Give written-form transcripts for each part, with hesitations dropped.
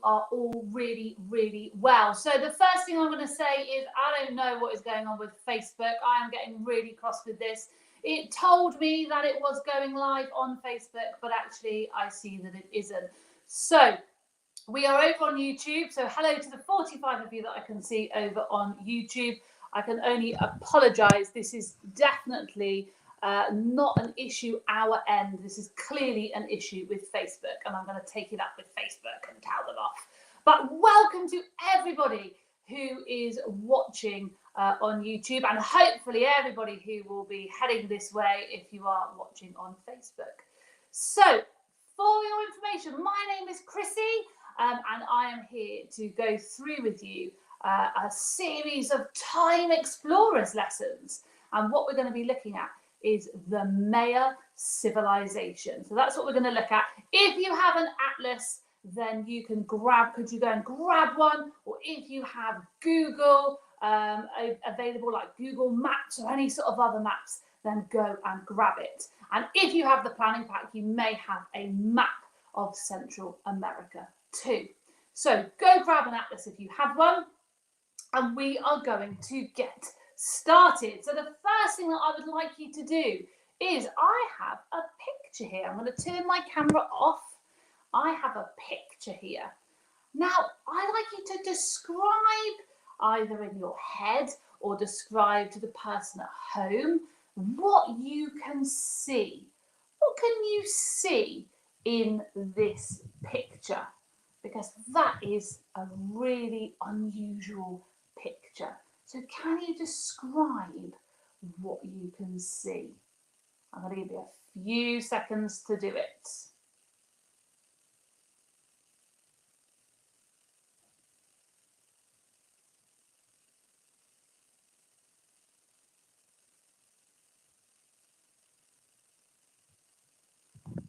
are all really, really well. So the first thing I'm going to say is I don't know what is going on with Facebook. I am getting really cross with this. It told me that it was going live on Facebook, but actually I see that it isn't. So we are over on YouTube. So hello to the 45 of you that I can see over on YouTube. I can only apologise. This is definitely not an issue our end. This is clearly an issue with Facebook, and I'm going to take it up with Facebook and tell them off. But welcome to everybody who is watching on YouTube, and hopefully everybody who will be heading this way if you are watching on Facebook. So for your information, my name is Chrissy, and I am here to go through with you a series of Time Explorers lessons. And what we're going to be looking at is the Maya Civilization. So that's what we're going to look at. If you have an atlas, then you can could you go and grab one? Or if you have Google available, like Google Maps or any sort of other maps, then go and grab it. And if you have the planning pack, you may have a map of Central America too. So go grab an atlas if you have one, and we are going to get started. So the first thing that I would like you to do is I have a picture here. I'm going to turn my camera off. I have a picture here. Now, I'd like you to describe either in your head or describe to the person at home what you can see. What can you see in this picture? Because that is a really unusual picture. So can you describe what you can see? I'm going to give you a few seconds to do it.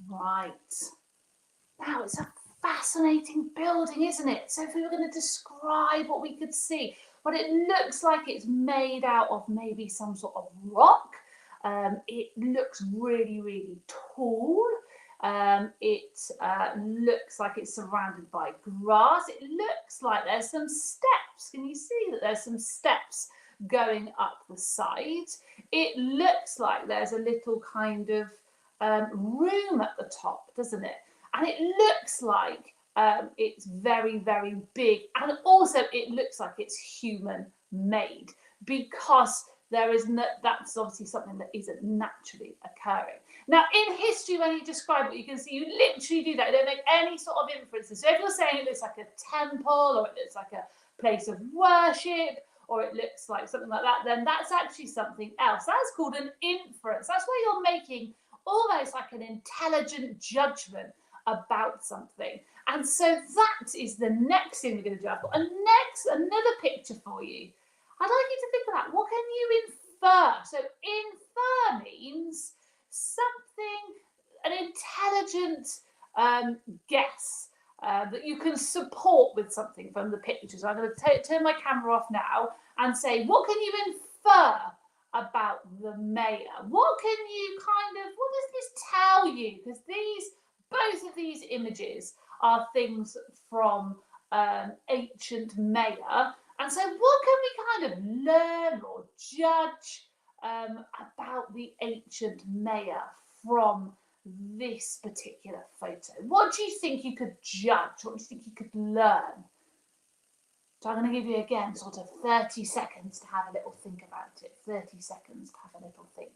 Right. Now it's a fascinating building, isn't it? So if we were going to describe what we could see, well, it looks like it's made out of maybe some sort of rock. It looks really, really tall. It looks like it's surrounded by grass. It looks like there's some steps. Can you see that there's some steps going up the side? It looks like there's a little kind of room at the top, doesn't it? And it looks like it's very, very big. And also it looks like it's human made, because there is no, that's obviously something that isn't naturally occurring. Now, in history, when you describe what you can see, you literally do that. You don't make any sort of inferences. So if you're saying it looks like a temple, or it looks like a place of worship, or it looks like something like that, then that's actually something else. That's called an inference. That's where you're making almost like an intelligent judgment about something. And so that is the next thing we're going to do. I've got another picture for you. I'd like you to think about, what can you infer? So infer means something, an intelligent guess that you can support with something from the pictures. So I'm going to turn my camera off now and say, what can you infer about the Maya? What does this tell you? Because both of these images are things from ancient Maya. And so what can we kind of learn or judge about the ancient Maya from this particular photo? What do you think you could judge? What do you think you could learn? So I'm going to give you again sort of 30 seconds to have a little think about it. 30 seconds to have a little think.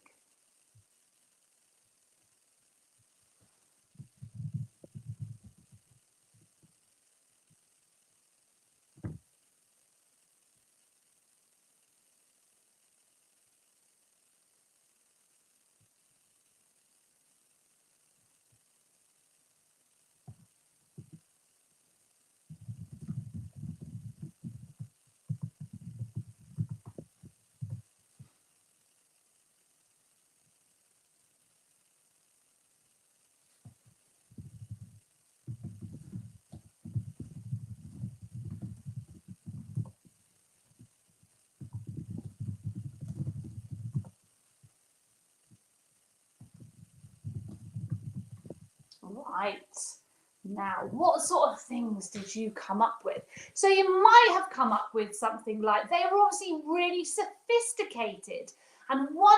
Right, Now, what sort of things did you come up with? So you might have come up with something like they were obviously really sophisticated, and one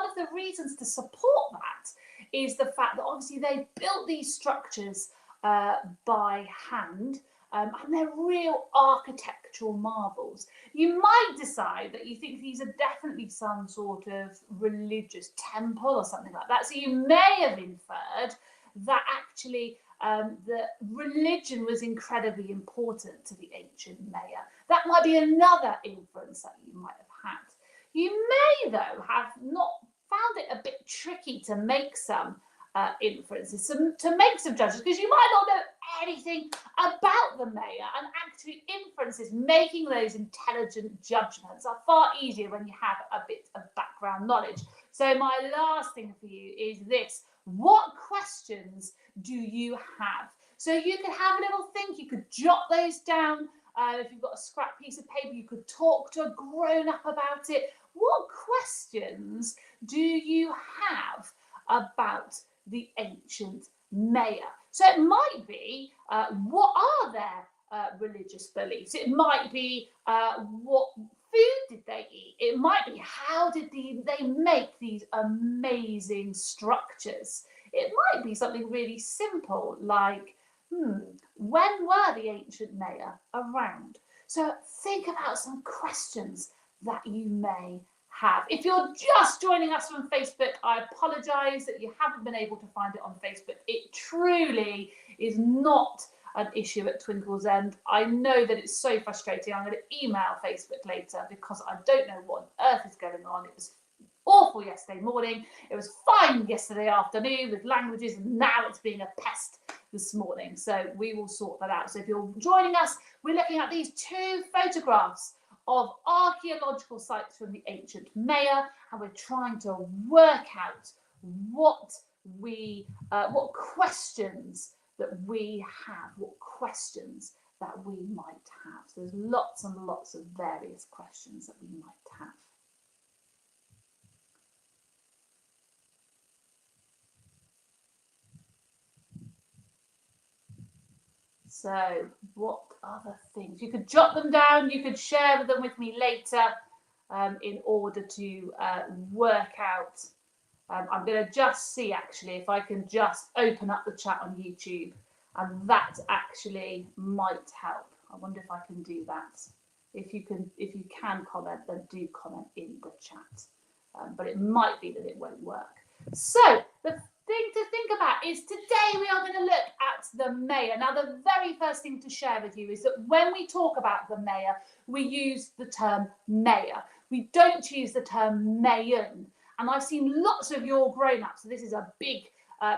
of the reasons to support that is the fact that obviously they built these structures by hand, and they're real architectural marvels. You might decide that you think these are definitely some sort of religious temple or something like that. So you may have inferred that actually the religion was incredibly important to the ancient Maya. That might be another inference that you might have had. You may, though, have not found it a bit tricky to make some inferences, to make some judgments, because you might not know anything about the Maya, and actually inferences, making those intelligent judgments, are far easier when you have a bit of background knowledge. So my last thing for you is this: what questions do you have? So you could have a little think, you could jot those down. If you've got a scrap piece of paper, you could talk to a grown-up about it. What questions do you have about the ancient Maya? So it might be, what are their religious beliefs? It might be, what food did they eat? It might be, how did they make these amazing structures? It might be something really simple like, when were the ancient Maya around? So think about some questions that you may have. If you're just joining us from Facebook, I apologise that you haven't been able to find it on Facebook. It truly is not an issue at Twinkl's end. I know that it's so frustrating. I'm going to email Facebook later because I don't know what on earth is going on. It was awful yesterday morning. It was fine yesterday afternoon with languages, and now it's being a pest this morning. So we will sort that out. So if you're joining us, we're looking at these two photographs of archaeological sites from the ancient Maya, and we're trying to work out what questions that we have, what questions that we might have. So there's lots and lots of various questions that we might have. So what other things? You could jot them down, you could share them with me later in order to work out. I'm going to just see actually if I can just open up the chat on YouTube, and that actually might help. I wonder if I can do that. If you can comment, then do comment in the chat. But it might be that it won't work. So the thing to think about is today we are going to look at the Maya. Now, the very first thing to share with you is that when we talk about the Maya, we use the term Maya. We don't use the term Mayan. And I've seen lots of your grown-ups, so this is a big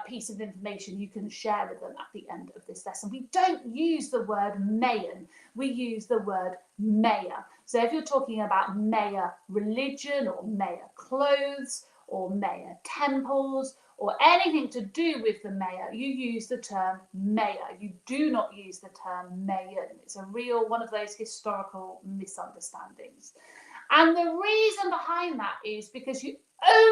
piece of information you can share with them at the end of this lesson. We don't use the word Mayan, we use the word Maya. So if you're talking about Maya religion or Maya clothes or Maya temples or anything to do with the Maya, you use the term Maya. You do not use the term Mayan. It's a real one of those historical misunderstandings. And the reason behind that is because you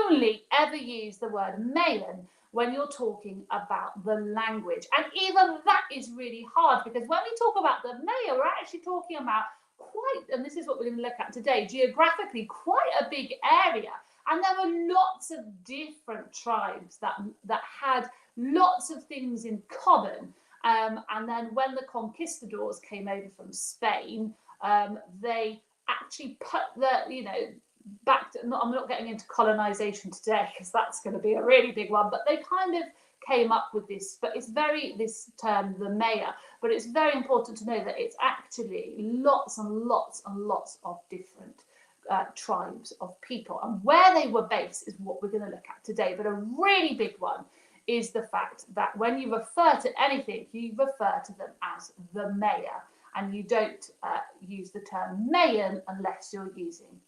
only ever use the word Mayan when you're talking about the language. And even that is really hard, because when we talk about the Maya, we're actually talking about quite, and this is what we're going to look at today, geographically quite a big area. And there were lots of different tribes that had lots of things in common. And then when the conquistadors came over from Spain, they actually put back to, I'm not getting into colonization today because that's going to be a really big one, but they kind of came up with this, but it's this term, the Maya, but it's very important to know that it's actually lots and lots and lots of different tribes of people, and where they were based is what we're going to look at today. But a really big one is the fact that when you refer to anything, you refer to them as the Maya, and you don't use the term Mayan unless you're using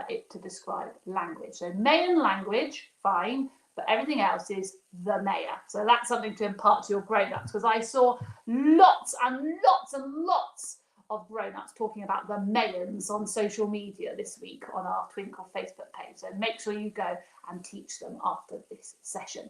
it to describe language. So Mayan language, fine, but everything else is the Maya. So that's something to impart to your grown-ups, because I saw lots and lots and lots of grown-ups talking about the Mayans on social media this week on our Twinkl Facebook page. So make sure you go and teach them after this session.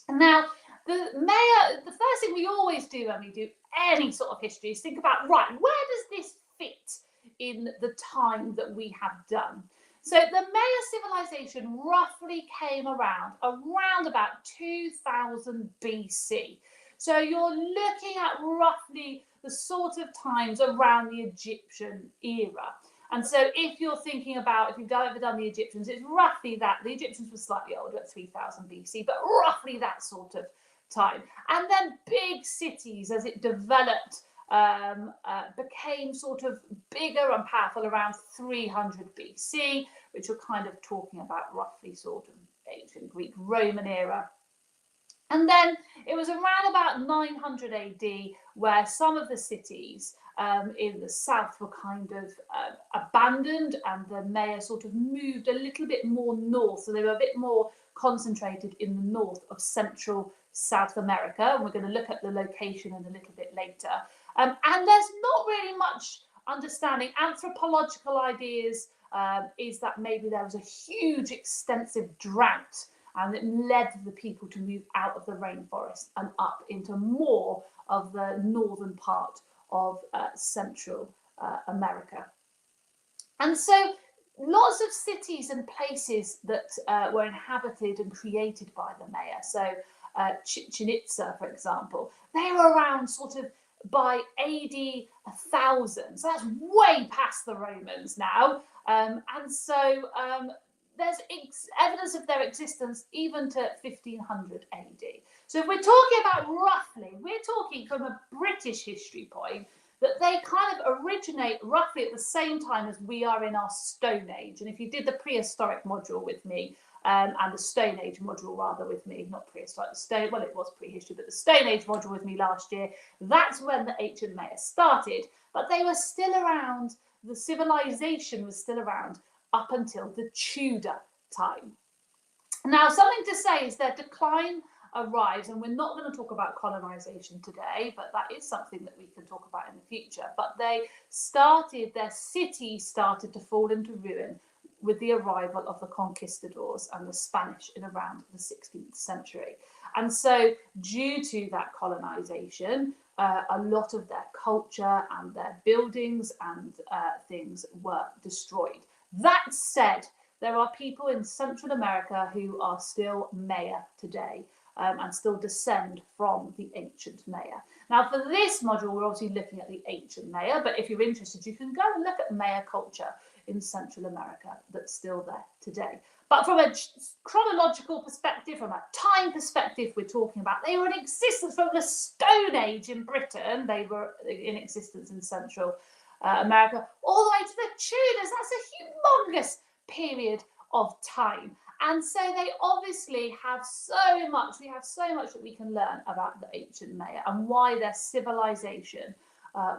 And now, the first thing we always do when we do any sort of history is think about, right, where does this fit in the time that we have done? So the Maya civilization roughly came around about 2000 BC. So you're looking at roughly the sort of times around the Egyptian era. And so if you're thinking about, if you've ever done the Egyptians, it's roughly that. The Egyptians were slightly older at 3000 BC, but roughly that sort of time. And then big cities, as it developed, became sort of bigger and powerful around 300 BC, which we're kind of talking about roughly sort of ancient Greek Roman era. And then it was around about 900 AD where some of the cities in the south were kind of abandoned, and the Maya sort of moved a little bit more north. So they were a bit more concentrated in the north of central South America. And we're going to look at the location in a little bit later. And there's not really much understanding. Anthropological ideas is that maybe there was a huge, extensive drought, and it led the people to move out of the rainforest and up into more of the northern part of Central America. And so lots of cities and places that were inhabited and created by the Maya. So Chichen Itza, for example, they were around sort of by AD 1000. So that's way past the Romans now. And so there's evidence of their existence even to 1500 AD. So if we're talking about roughly, we're talking from a British history point, that they kind of originate roughly at the same time as we are in our Stone Age. And if you did the prehistoric module with me, and the Stone Age module rather with me, not prehistoric, the Stone, well, it was prehistory, but the Stone Age module with me last year, that's when the ancient Maya started. But they were still around, the civilization was still around up until the Tudor time. Now, something to say is their decline arrives, and we're not going to talk about colonization today, but that is something that we can talk about in the future. But they started, their cities started to fall into ruin with the arrival of the conquistadors and the Spanish in around the 16th century. And so due to that colonization, a lot of their culture and their buildings and things were destroyed. That said, there are people in Central America who are still Maya today and still descend from the ancient Maya. Now, for this module, we're obviously looking at the ancient Maya, but if you're interested, you can go and look at Maya culture in Central America that's still there today. But from a chronological perspective, from a time perspective, we're talking about they were in existence from the Stone Age in Britain. They were in existence in Central America, all the way to the Tudors. That's a humongous period of time. And so they obviously have so much, we have so much that we can learn about the ancient Maya and why their civilization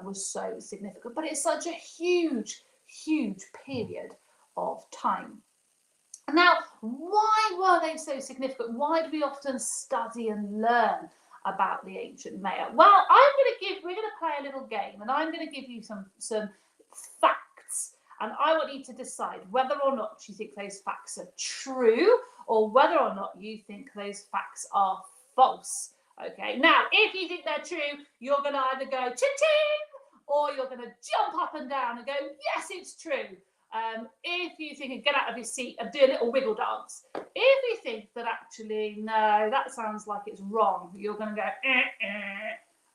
was so significant. But it's such a huge, huge period of time. Now, why were they so significant? Why do we often study and learn about the ancient Maya? Well, we're going to play a little game, and I'm going to give you some facts, and I want you to decide whether or not you think those facts are true, or whether or not you think those facts are false. Okay, now, if you think they're true, you're going to either go ching-ching, or you're going to jump up and down and go, yes, it's true. If you think, get out of your seat and do a little wiggle dance. If you think that actually, no, that sounds like it's wrong, you're going to go,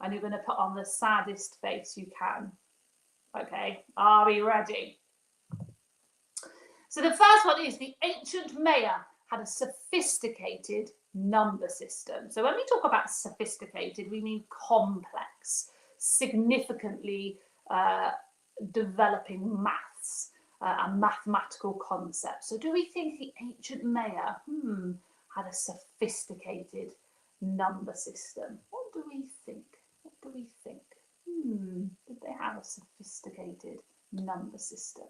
and you're going to put on the saddest face you can. Okay, are we ready? So the first one is the ancient Maya had a sophisticated number system. So when we talk about sophisticated, we mean complex, significantly developing maths and mathematical concepts. So do we think the ancient Maya had a sophisticated number system? What do we think? What do we think? Did they have a sophisticated number system?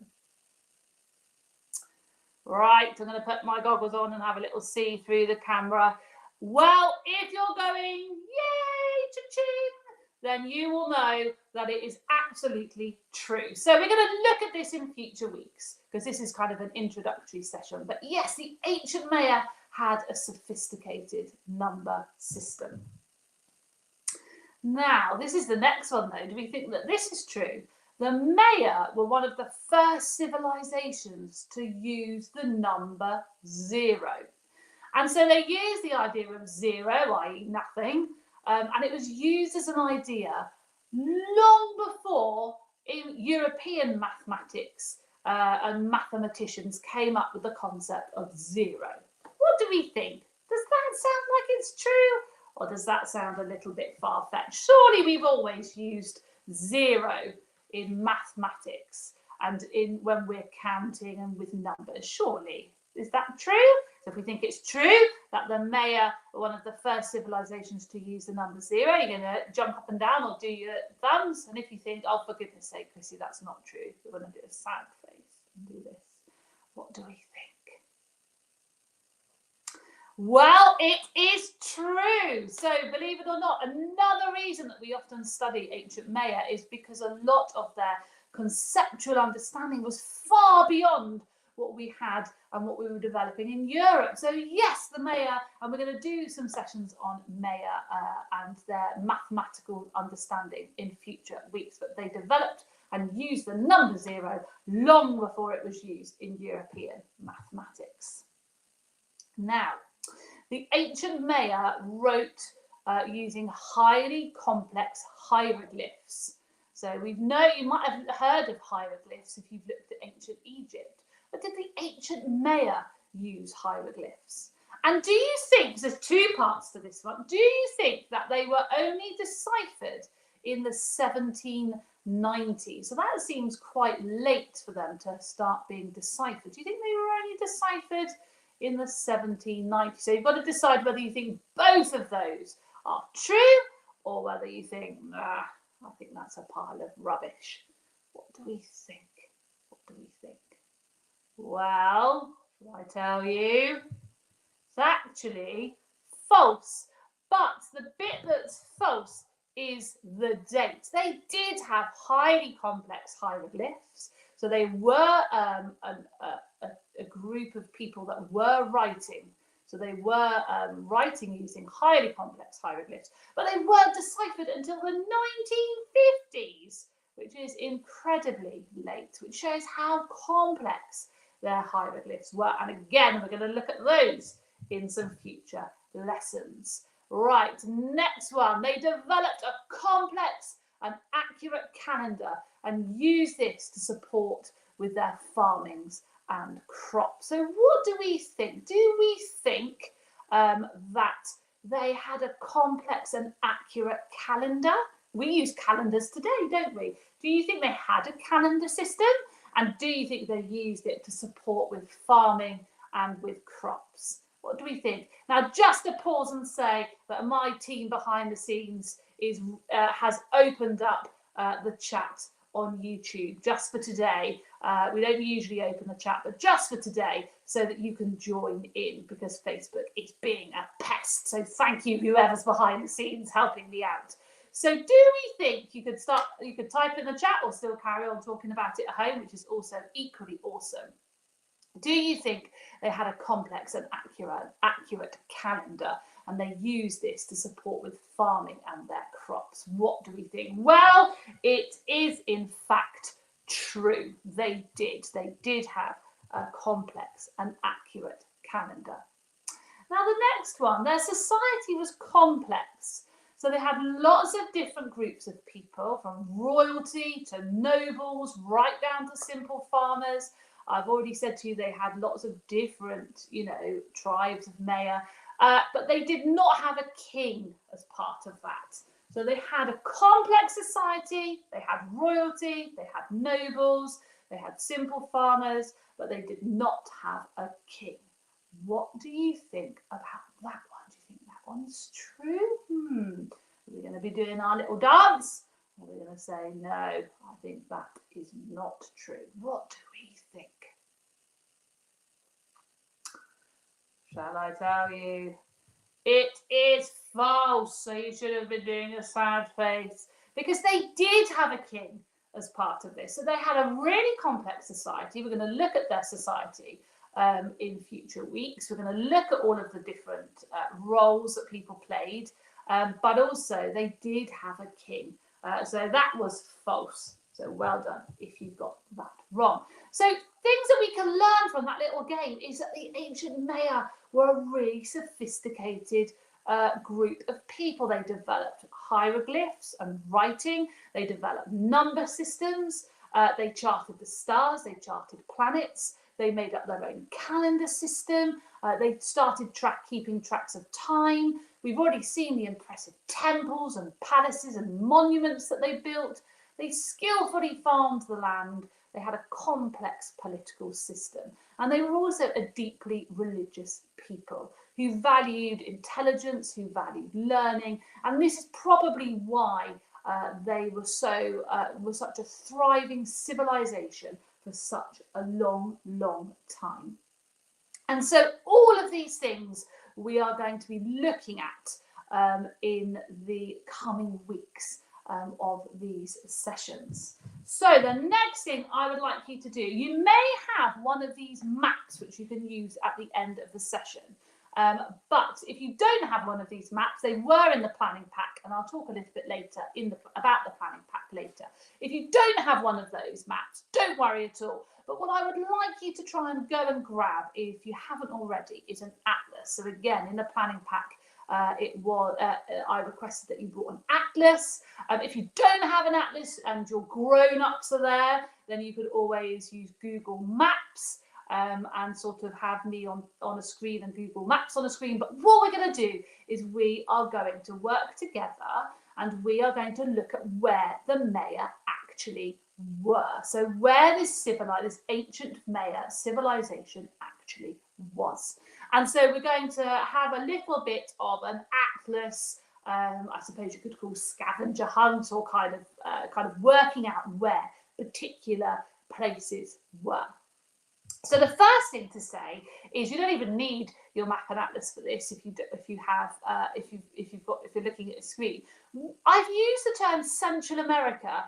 Right, I'm going to put my goggles on and have a little see through the camera. Well, if you're going, yay, cha-ching, then you will know that it is absolutely true. So we're going to look at this in future weeks because this is kind of an introductory session. But yes, the ancient Maya had a sophisticated number system. Now, this is the next one though. Do we think that this is true? The Maya were one of the first civilizations to use the number 0. And so they used the idea of 0, i.e. nothing, and it was used as an idea long before European mathematics and mathematicians came up with the concept of 0. What do we think? Does that sound like it's true? Or does that sound a little bit far-fetched? Surely we've always used 0 in mathematics and when we're counting and with numbers, surely. Is that true? So if we think it's true that the Maya were one of the first civilizations to use the number 0, you're going to jump up and down or do your thumbs. And if you think, oh, for goodness sake, Chrissy, that's not true, you're going to do a sad face and do this. What do we think? Well, it is true. So believe it or not, another reason that we often study ancient Maya is because a lot of their conceptual understanding was far beyond what we had and what we were developing in Europe. So yes, the Maya, and we're going to do some sessions on Maya and their mathematical understanding in future weeks, but they developed and used the number 0 long before it was used in European mathematics. Now, the ancient Maya wrote using highly complex hieroglyphs. So you might have heard of hieroglyphs if you've looked at ancient Egypt. But did the ancient Maya use hieroglyphs? And do you think, there's two parts to this one, do you think that they were only deciphered in the 1790s? So that seems quite late for them to start being deciphered. Do you think they were only deciphered in the 1790s? So you've got to decide whether you think both of those are true or whether you think, nah, I think that's a pile of rubbish. What do we think? What do we think? Well, shall I tell you? It's actually false. But the bit that's false is the date. They did have highly complex hieroglyphs. So they were a group of people that were writing. So they were writing using highly complex hieroglyphs. But they weren't deciphered until the 1950s, which is incredibly late, which shows how complex their hieroglyphs were. And again, we're going to look at those in some future lessons. Right, next one. They developed a complex and accurate calendar and used this to support with their farmings and crops. So what do we think? Do we think that they had a complex and accurate calendar? We use calendars today, don't we? Do you think they had a calendar system? And do you think they used it to support with farming and with crops? What do we think? Now, just to pause and say that my team behind the scenes has opened up the chat on YouTube just for today. We don't usually open the chat, but just for today, so that you can join in, because Facebook is being a pest. So thank you, whoever's behind the scenes helping me out. So do we think you could type in the chat or still carry on talking about it at home, which is also equally awesome. Do you think they had a complex and accurate calendar, and they used this to support with farming and their crops? What do we think? Well, it is in fact true. They did have a complex and accurate calendar. Now the next one, their society was complex. So they had lots of different groups of people, from royalty to nobles, right down to simple farmers. I've already said to you they had lots of different, tribes of Maya, but they did not have a king as part of that. So they had a complex society, they had royalty, they had nobles, they had simple farmers, but they did not have a king. What do you think about that one? Do you think that one's true? Are we going to be doing our little dance? Or are we going to say, no, I think that is not true? What do we think? Shall I tell you? It is false. So you should have been doing a sad face, because they did have a king as part of this. So they had a really complex society. We're going to look at their society in future weeks. We're going to look at all of the different roles that people played, but also they did have a king. So that was false. So well done if you got that wrong. So things that we can learn from that little game is that the ancient Maya were a really sophisticated group of people. They developed hieroglyphs and writing. They developed number systems. They charted the stars. They charted planets. They made up their own calendar system. They started keeping tracks of time. We've already seen the impressive temples and palaces and monuments that they built. They skillfully farmed the land. They had a complex political system. And they were also a deeply religious people who valued intelligence, who valued learning. And this is probably why they were such a thriving civilization for such a long, long time. And so all of these things we are going to be looking at in the coming weeks of these sessions. So the next thing I would like you to do, you may have one of these maps which you can use at the end of the session. But if you don't have one of these maps, they were in the planning pack, and I'll talk a little bit later about the planning pack later. If you don't have one of those maps, don't worry at all. But what I would like you to try and go and grab, if you haven't already, is an atlas. So again, in the planning pack, I requested that you brought an atlas. If you don't have an atlas and your grown-ups are there, then you could always use Google Maps and sort of have me on a screen and Google Maps on a screen. But what we're going to do is we are going to work together and we are going to look at where the Maya actually were. So where this ancient Maya civilization actually was. And so we're going to have a little bit of an atlas, I suppose you could call scavenger hunt, or kind of working out where particular places were. So the first thing to say is you don't even need your map and atlas for this if you're looking at a screen. I've used the term Central America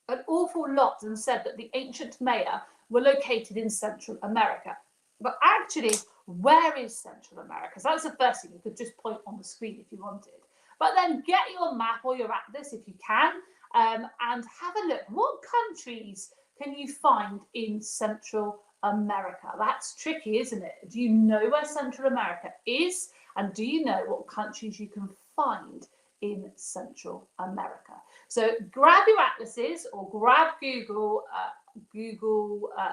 an awful lot and said that the ancient Maya were located in Central America. But actually, where is Central America? So that's the first thing. You could just point on the screen if you wanted. But then get your map or your atlas if you can, and have a look. What countries can you find in Central America? That's tricky, isn't it? Do you know where Central America is? And do you know what countries you can find in Central America? So grab your atlases or grab Google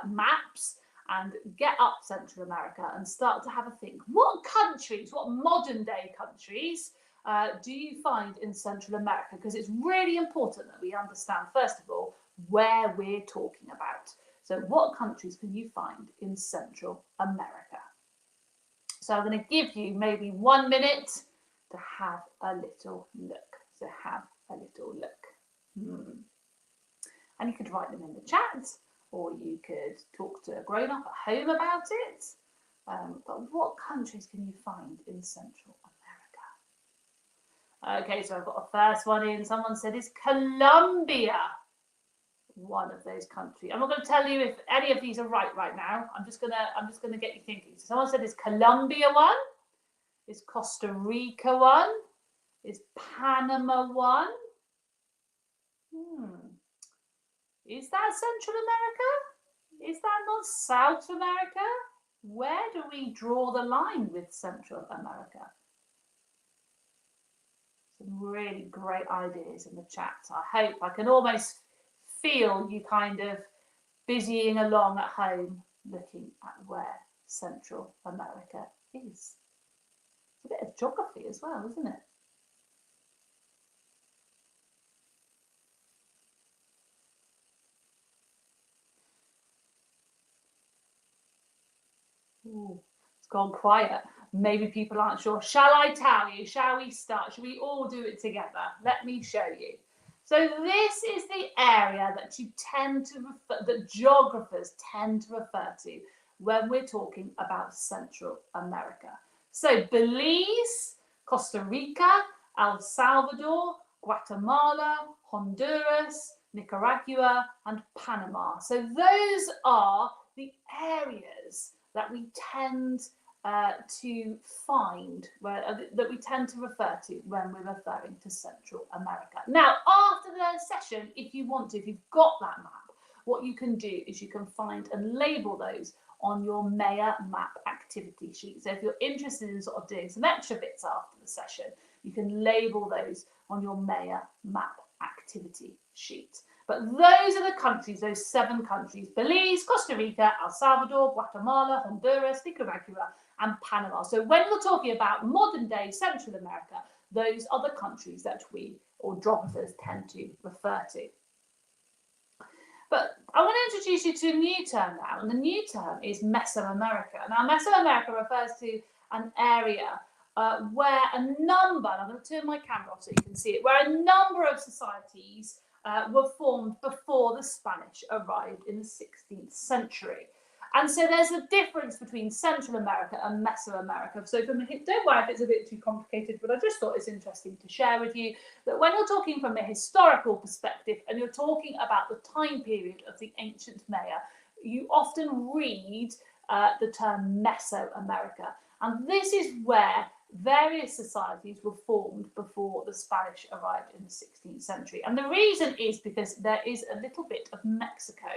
Maps and get up Central America and start to have a think. What countries, what modern day countries do you find in Central America? Because it's really important that we understand, first of all, where we're talking about. So what countries can you find in Central America? So I'm going to give you maybe 1 minute to have a little look. So have a little look. And you could write them in the chat, or you could talk to a grown-up at home about it. But what countries can you find in Central America? Okay, so I've got a first one in. Someone said, is Colombia one of those countries? I'm not going to tell you if any of these are right now. I'm just gonna get you thinking. So someone said, is Colombia one? Is Costa Rica one? Is Panama one? Is that Central America? Is that not South America? Where do we draw the line with Central America? Some really great ideas in the chat. I can almost feel you kind of busying along at home looking at where Central America is. It's a bit of geography as well, isn't it? Ooh, it's gone quiet. Maybe people aren't sure. Shall I tell you? Shall we start? Shall we all do it together? Let me show you. So this is the area that that geographers tend to refer to when we're talking about Central America. So Belize Costa Rica, El Salvador, Guatemala, Honduras, Nicaragua, and Panama. So those are the areas that we tend to find, that we tend to refer to when we're referring to Central America. Now, after the session, if you want to, if you've got that map, what you can do is you can find and label those on your Maya map activity sheet. So if you're interested in sort of doing some extra bits after the session, you can label those on your Maya map activity sheet. But those are the countries, those 7 countries: Belize, Costa Rica, El Salvador, Guatemala, Honduras, Nicaragua, and Panama. So when we're talking about modern day Central America, those are the countries that we, or geographers, tend to refer to. But I want to introduce you to a new term now, and the new term is Mesoamerica. Now, Mesoamerica refers to an area where a number, and I'm going to turn my camera off so you can see it, where a number of societies were formed before the Spanish arrived in the 16th century. And so there's a difference between Central America and Mesoamerica. So don't worry if it's a bit too complicated, but I just thought it's interesting to share with you that when you're talking from a historical perspective and you're talking about the time period of the ancient Maya, you often read the term Mesoamerica. And this is where various societies were formed before the Spanish arrived in the 16th century. And the reason is because there is a little bit of Mexico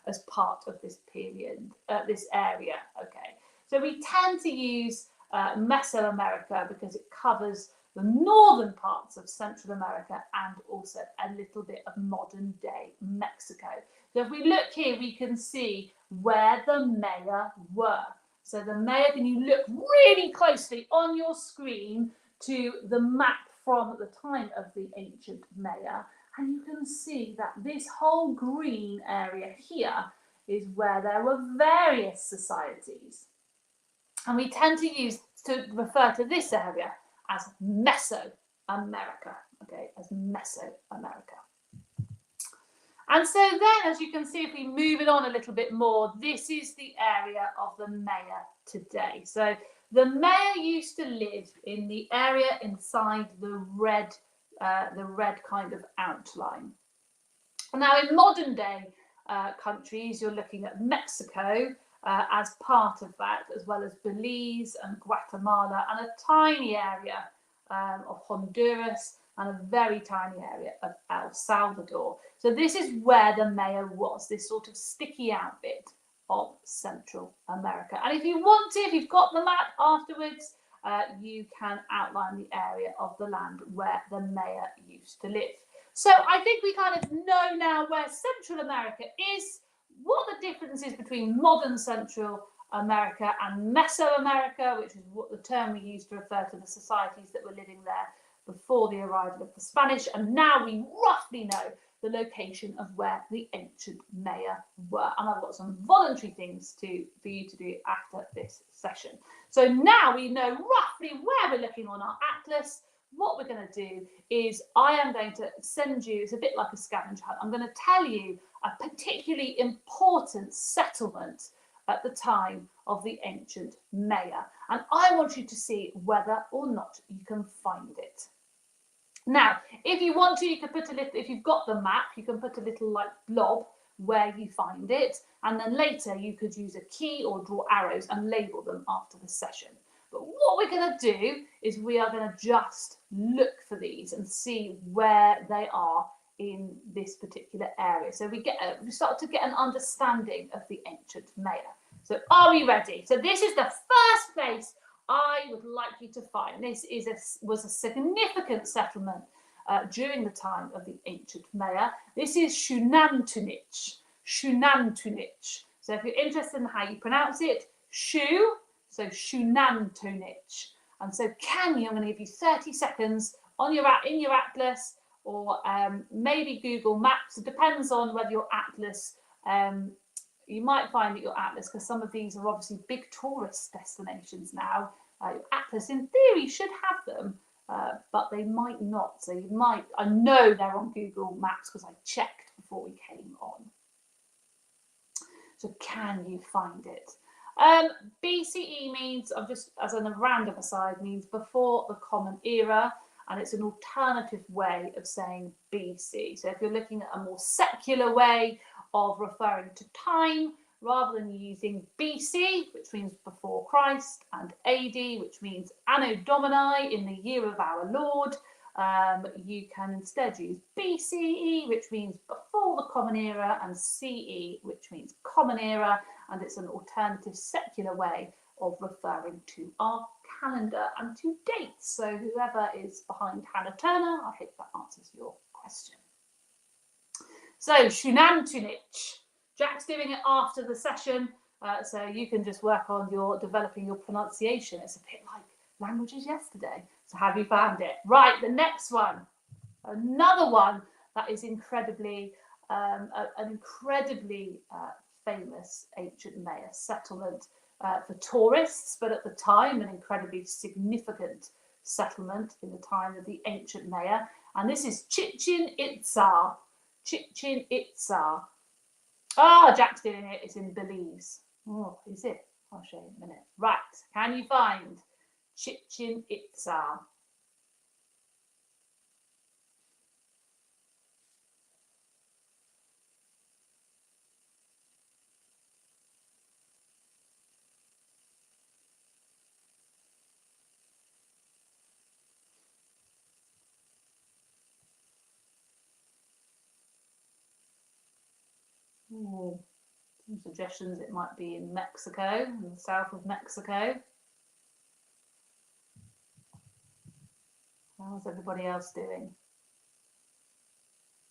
as part of this period, this area. Okay, so we tend to use Mesoamerica because it covers the northern parts of Central America and also a little bit of modern day Mexico. So if we look here, we can see where the Maya were. So the Maya, can you look really closely on your screen to the map from the time of the ancient Maya, and you can see that this whole green area here is where there were various societies. And we tend to refer to this area as Mesoamerica, okay, as Mesoamerica. And so then, as you can see, if we move it on a little bit more, this is the area of the Maya today. So the Maya used to live in the area inside the red kind of outline. Now, in modern day countries, you're looking at Mexico as part of that, as well as Belize and Guatemala, and a tiny area of Honduras, and a very tiny area of El Salvador. So this is where the Maya was, this sort of sticky out bit of Central America. And if you want to, if you've got the map afterwards, you can outline the area of the land where the Maya used to live. So I think we kind of know now where Central America is, what the difference is between modern Central America and Mesoamerica, which is what the term we use to refer to the societies that were living there before the arrival of the Spanish. And now we roughly know the location of where the ancient Maya were. And I've got some voluntary things for you to do after this session. So now we know roughly where we're looking on our atlas. What we're going to do is I am going to send you, it's a bit like a scavenger hunt, I'm going to tell you a particularly important settlement at the time of the ancient Maya. And I want you to see whether or not you can find it. Now, if you want to, you can put a little, if you've got the map, you can put a little like blob where you find it. And then later you could use a key or draw arrows and label them after the session. But what we're going to do is we are going to just look for these and see where they are in this particular area. So we start to get an understanding of the ancient Maya. So are we ready? So this is the first place I would like you to find. This was a significant settlement during the time of the ancient Maya. This is Xunantunich. Xunantunich. So if you're interested in how you pronounce it, Shu, so Xunantunich. And so I'm going to give you 30 seconds on in your atlas, or maybe Google Maps. It depends on whether your atlas, you might find that your atlas, because some of these are obviously big tourist destinations now, your atlas in theory should have them, but they might not. So you might, I know they're on Google Maps because I checked before we came on. So can you find it? BCE means, I'm just as a random aside, means before the Common Era, and it's an alternative way of saying BC. So if you're looking at a more secular way of referring to time, rather than using BC, which means before Christ, and AD, which means Anno Domini, in the year of our Lord, you can instead use BCE, which means before the Common Era, and CE, which means Common Era, and it's an alternative secular way of referring to our calendar and to dates. So whoever is behind Hannah Turner, I hope that answers your question. So Shunantunich. Jack's doing it after the session, so you can just work on developing your pronunciation. It's a bit like languages yesterday. So have you found it? Right, the next one. Another one that is incredibly, an incredibly famous ancient Maya settlement for tourists, but at the time an incredibly significant settlement in the time of the ancient Maya. And this is Chichen Itza. Chichen Itza. Ah, Jack's doing it. It's in Belize. Oh, is it? I'll show you in a minute. Right, can you find Chichen Itza? Ooh, some suggestions it might be in Mexico, in the south of Mexico. How's everybody else doing?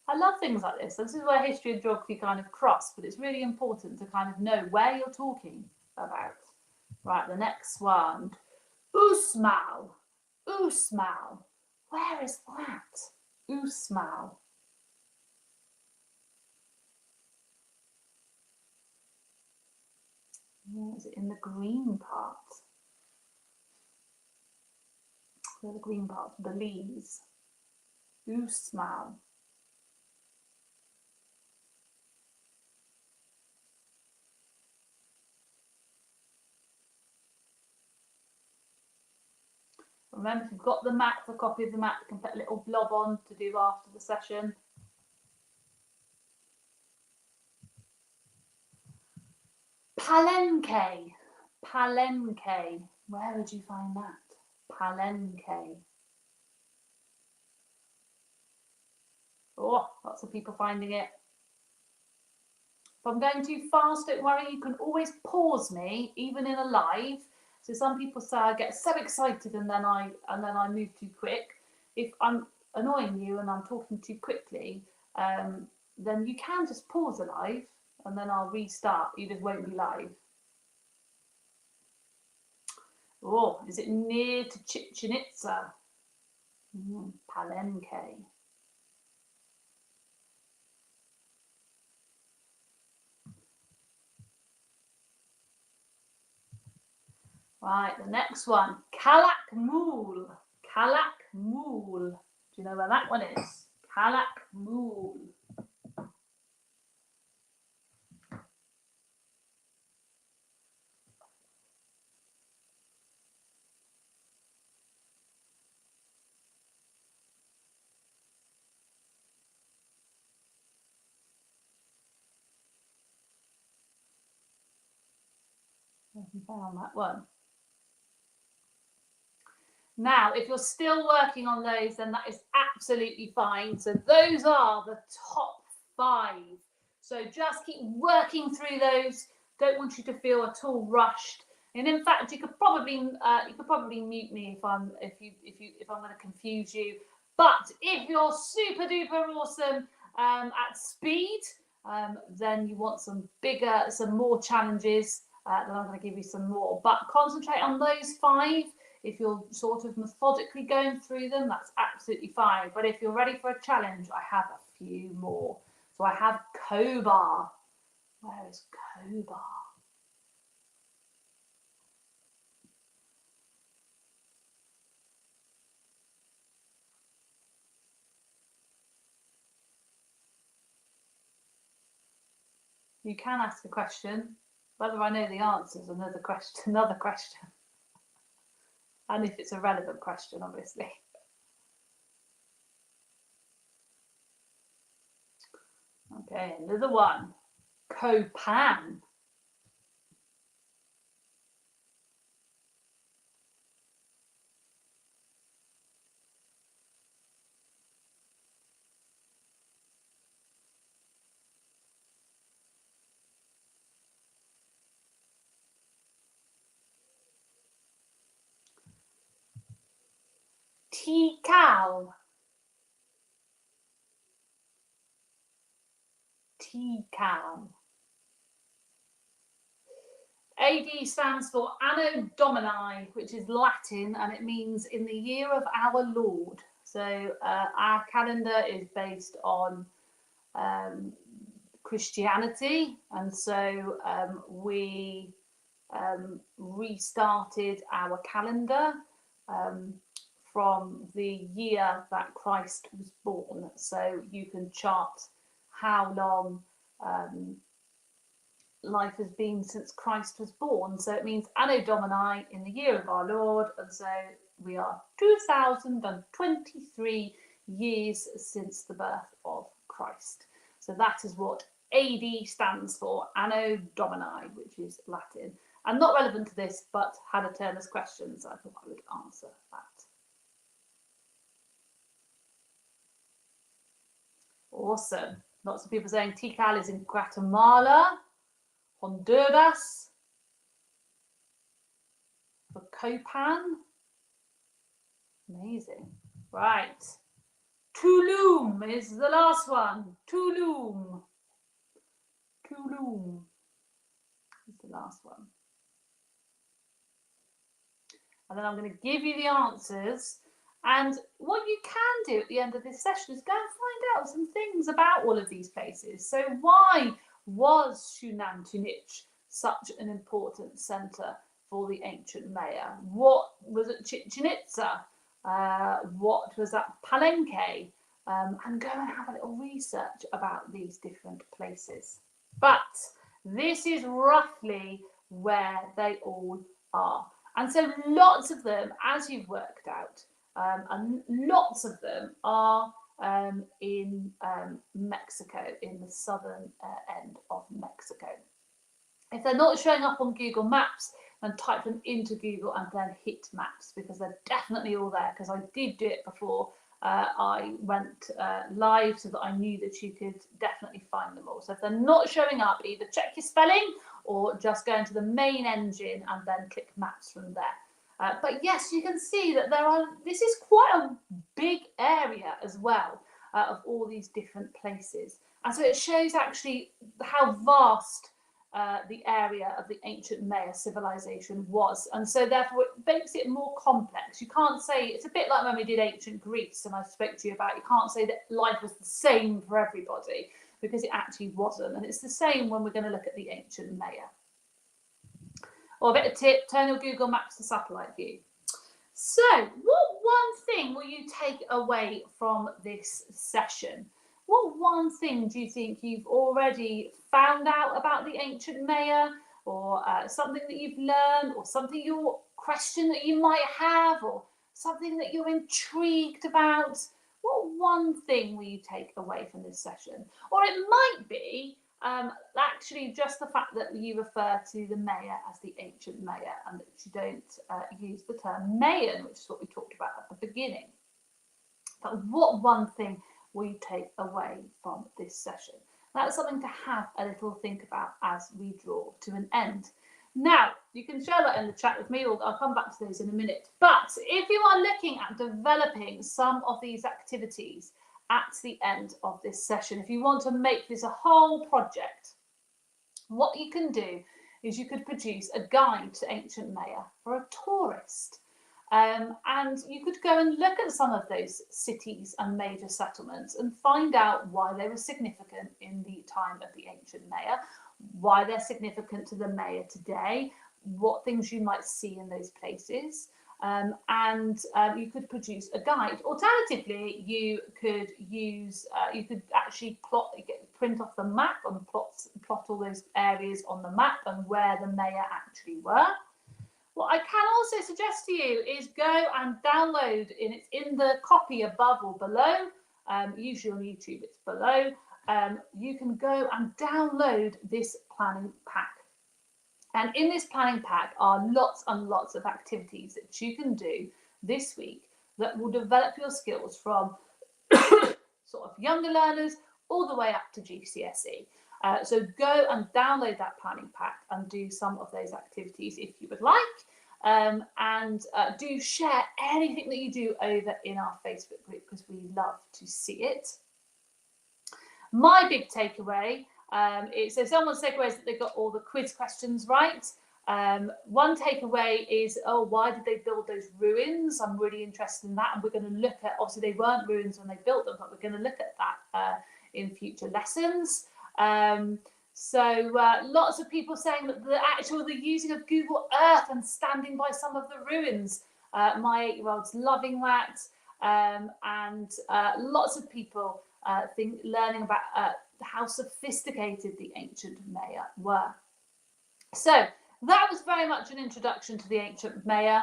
I love things like this. This is where history and geography kind of cross, but it's really important to kind of know where you're talking about. Right, the next one. Usmal. Usmal. Where is that? Usmal. Is it in the green part? Where the green part? Belize. Usmal. Remember, if you've got the map, a copy of the map, you can put a little blob on to do after the session. Palenque. Palenque. Where would you find that? Palenque. Oh, lots of people finding it. If I'm going too fast, don't worry, you can always pause me, even in a live. So some people say I get so excited and then I move too quick. If I'm annoying you and I'm talking too quickly, then you can just pause the live and then I'll restart. You just won't be live. Oh, is it near to Chichen Itza? Palenque. Right, the next one. Calakmul. Calakmul. Do you know where that one is? Calakmul. I found that one. Now, if you're still working on those, then that is absolutely fine. So those are the top 5. So just keep working through those. Don't want you to feel at all rushed. And in fact, you could probably mute me if I'm going to confuse you. But if you're super duper awesome at speed, then you want some more challenges. Then I'm going to give you some more. But concentrate on those 5. If you're sort of methodically going through them, that's absolutely fine. But if you're ready for a challenge, I have a few more. So I have Kobar. Where is Kobar? You can ask a question. Whether I know the answer is another question. And if it's a relevant question, obviously. Okay, another one. Copan. Twinkl. Twinkl. AD stands for Anno Domini, which is Latin, and it means in the year of our Lord. So our calendar is based on Christianity, and so we restarted our calendar from the year that Christ was born. So you can chart how long life has been since Christ was born. So it means Anno Domini, in the year of our Lord, and so we are 2023 years since the birth of Christ. So that is what AD stands for, Anno Domini, which is Latin. And not relevant to this, but had a turn as questions, I thought I would answer that. Awesome. Lots of people saying Twinkl is in Guatemala, Honduras, for Copan. Amazing. Right. Tulum is the last one. Tulum. Tulum is the last one. And then I'm going to give you the answers. And what you can do at the end of this session is go and find out some things about all of these places. So why was Xunantunich such an important centre for the ancient Maya? What was at Chichen Itza? What was at Palenque? And go and have a little research about these different places. But this is roughly where they all are. And so lots of them, as you've worked out, and lots of them are in Mexico, in the southern end of Mexico. If they're not showing up on Google Maps, then type them into Google and then hit Maps, because they're definitely all there, because I did do it before I went live, so that I knew that you could definitely find them all. So if they're not showing up, either check your spelling or just go into the main engine and then click Maps from there. But yes, you can see that this is quite a big area as well, of all these different places. And so it shows actually how vast the area of the ancient Maya civilization was. And so therefore it makes it more complex. You can't say, it's a bit like when we did ancient Greece and I spoke to you about, you can't say that life was the same for everybody, because it actually wasn't. And it's the same when we're going to look at the ancient Maya. Or a bit of tip, turn your Google Maps to satellite view. So what one thing will you take away from this session? What one thing do you think you've already found out about the ancient Maya, or something that you've learned, or something your question that you might have, or something that you're intrigued about? What one thing will you take away from this session? Or it might be actually just the fact that you refer to the Maya as the ancient Maya, and that you don't use the term Mayan, which is what we talked about at the beginning. But what one thing will you take away from this session? That's something to have a little think about as we draw to an end. Now, you can share that in the chat with me, or I'll come back to those in a minute. But if you are looking at developing some of these activities at the end of this session, if you want to make this a whole project, what you can do is you could produce a guide to ancient Maya for a tourist. And you could go and look at some of those cities and major settlements and find out why they were significant in the time of the ancient Maya, why they're significant to the Maya today, what things you might see in those places. and you could produce a guide. Alternatively, you could use, you could actually print off the map and plot all those areas on the map and where the Maya actually were. What I can also suggest to you is go and download, and it's in the copy above or below. Usually on YouTube, it's below. You can go and download this planning pack. And in this planning pack are lots and lots of activities that you can do this week that will develop your skills from sort of younger learners all the way up to GCSE. So go and download that planning pack and do some of those activities if you would like. And do share anything that you do over in our Facebook group because we love to see it. My big takeaway, so someone's takeaway is that they got all the quiz questions right. One takeaway is, oh, why did they build those ruins? I'm really interested in that, and we're going to look at, obviously they weren't ruins when they built them, but we're going to look at that in future lessons. So lots of people saying that the using of Google Earth and standing by some of the ruins. My 8-year-old's loving that, and lots of people learning about how sophisticated the ancient Maya were. So that was very much an introduction to the ancient Maya.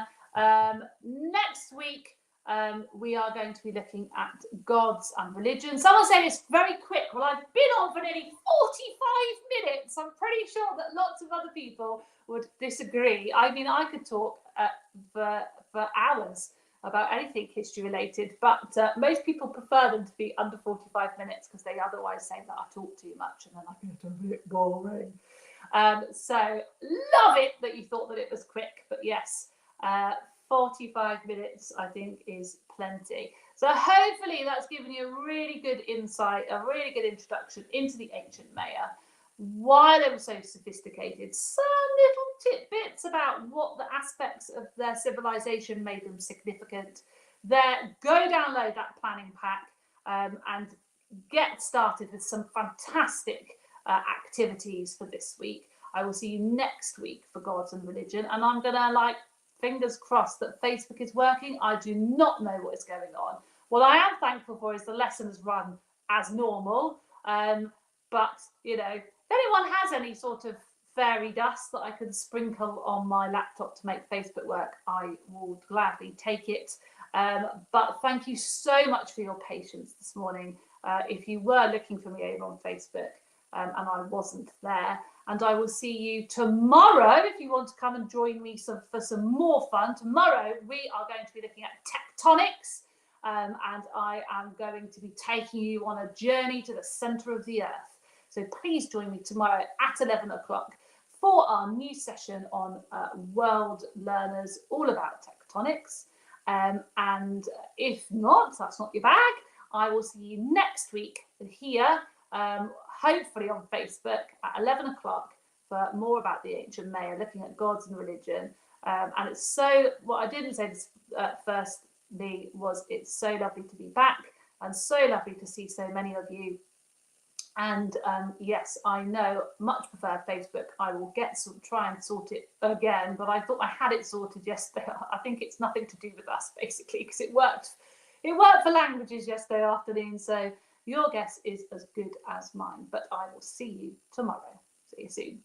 Next week, we are going to be looking at gods and religion. Someone said it's very quick. Well, I've been on for nearly 45 minutes. I'm pretty sure that lots of other people would disagree. I mean, I could talk for hours about anything history related, but most people prefer them to be under 45 minutes because they otherwise say that I talk too much and then I get a bit boring. So love it that you thought that it was quick, but yes, 45 minutes I think is plenty. So hopefully that's given you a really good insight, a really good introduction into the ancient Maya, why they were so sophisticated, some little tidbits about what the aspects of their civilization made them significant. Go download that planning pack and get started with some fantastic activities for this week. I will see you next week for gods and religion, and I'm gonna fingers crossed that Facebook is working. I do not know what is going on. What I am thankful for is the lessons run as normal, but you know, if anyone has any sort of fairy dust that I can sprinkle on my laptop to make Facebook work, I will gladly take it. But thank you so much for your patience this morning. If you were looking for me over on Facebook and I wasn't there, and I will see you tomorrow if you want to come and join me for some more fun. Tomorrow we are going to be looking at tectonics, and I am going to be taking you on a journey to the centre of the earth. So please join me tomorrow at 11 o'clock for our new session on world learners, all about tectonics. And if not, that's not your bag, I will see you next week here, hopefully on Facebook at 11 o'clock for more about the ancient Maya, looking at gods and religion. And it's so, what I didn't say this firstly was it's so lovely to be back and so lovely to see so many of you. And yes, I know, much prefer Facebook. I will try and sort it again, but I thought I had it sorted yesterday. I think it's nothing to do with us, basically, because it worked for languages yesterday afternoon. So your guess is as good as mine, but I will see you tomorrow. See you soon.